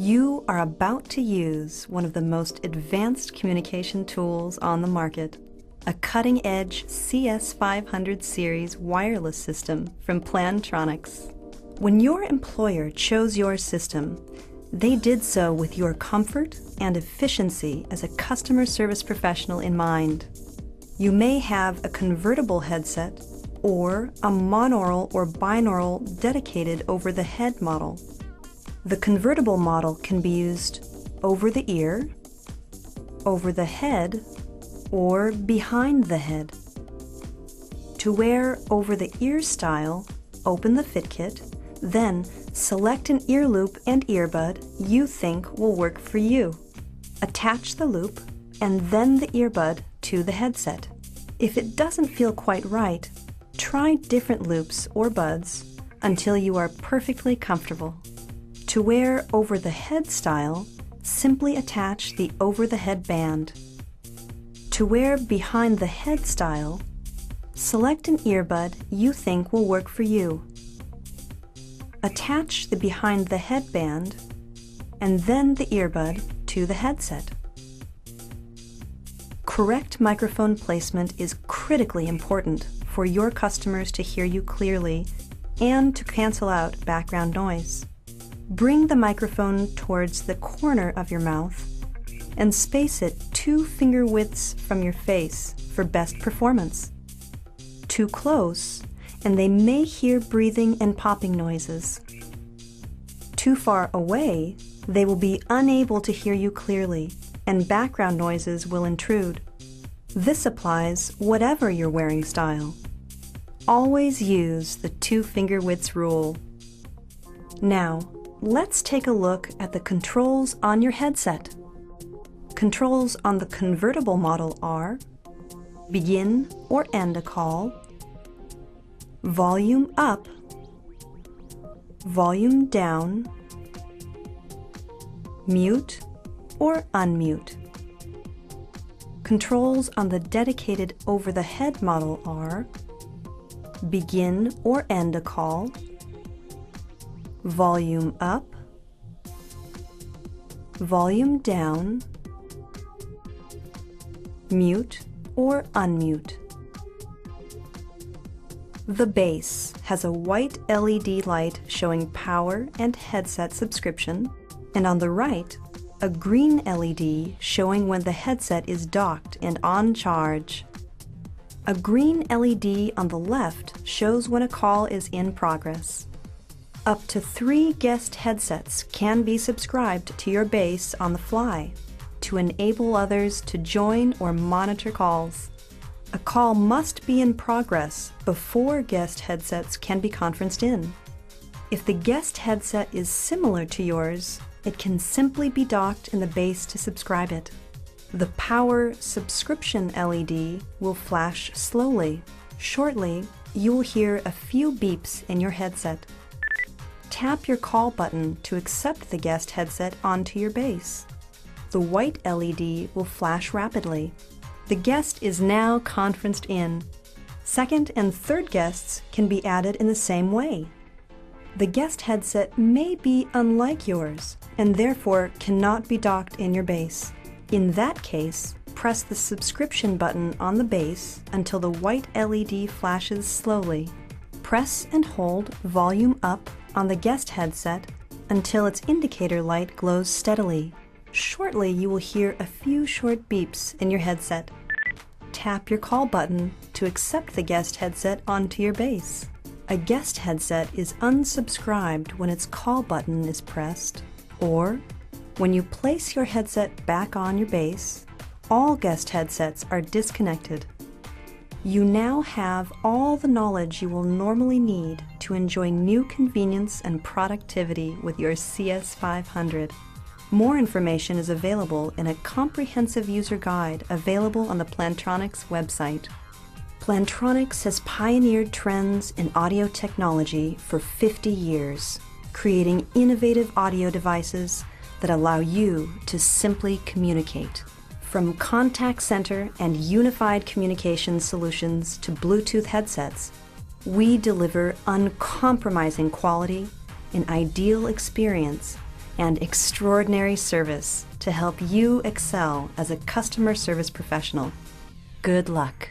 You are about to use one of the most advanced communication tools on the market, a cutting-edge CS500 series wireless system from Plantronics. When your employer chose your system, they did so with your comfort and efficiency as a customer service professional in mind. You may have a convertible headset or a monaural or binaural dedicated over-the-head model. The convertible model can be used over the ear, over the head, or behind the head. To wear over the ear style, open the fit kit, then select an ear loop and earbud you think will work for you. Attach the loop and then the earbud to the headset. If it doesn't feel quite right, try different loops or buds until you are perfectly comfortable. To wear over-the-head style, simply attach the over-the-head band. To wear behind-the-head style, select an earbud you think will work for you. Attach the behind-the-head band and then the earbud to the headset. Correct microphone placement is critically important for your customers to hear you clearly and to cancel out background noise. Bring the microphone towards the corner of your mouth and space it 2 finger widths from your face for best performance. Too close, and they may hear breathing and popping noises. Too far away, they will be unable to hear you clearly, and background noises will intrude. This applies whatever your wearing style. Always use the 2 finger widths rule. Now, let's take a look at the controls on your headset. Controls on the convertible model are begin or end a call, volume up, volume down, mute or unmute. Controls on the dedicated over-the-head model are begin or end a call, volume up, volume down, mute or unmute. The base has a white LED light showing power and headset subscription, and on the right, a green LED showing when the headset is docked and on charge. A green LED on the left shows when a call is in progress. Up to 3 guest headsets can be subscribed to your base on the fly to enable others to join or monitor calls. A call must be in progress before guest headsets can be conferenced in. If the guest headset is similar to yours, it can simply be docked in the base to subscribe it. The power subscription LED will flash slowly. Shortly, you will hear a few beeps in your headset. Tap your call button to accept the guest headset onto your base. The white LED will flash rapidly. The guest is now conferenced in. Second and third guests can be added in the same way. The guest headset may be unlike yours and therefore cannot be docked in your base. In that case, press the subscription button on the base until the white LED flashes slowly. Press and hold volume up on the guest headset until its indicator light glows steadily. Shortly, you will hear a few short beeps in your headset. Tap your call button to accept the guest headset onto your base. A guest headset is unsubscribed when its call button is pressed, or when you place your headset back on your base, all guest headsets are disconnected. You now have all the knowledge you will normally need to enjoy new convenience and productivity with your CS500. More information is available in a comprehensive user guide available on the Plantronics website. Plantronics has pioneered trends in audio technology for 50 years, creating innovative audio devices that allow you to simply communicate. From contact center and unified communication solutions to Bluetooth headsets, we deliver uncompromising quality, an ideal experience, and extraordinary service to help you excel as a customer service professional. Good luck.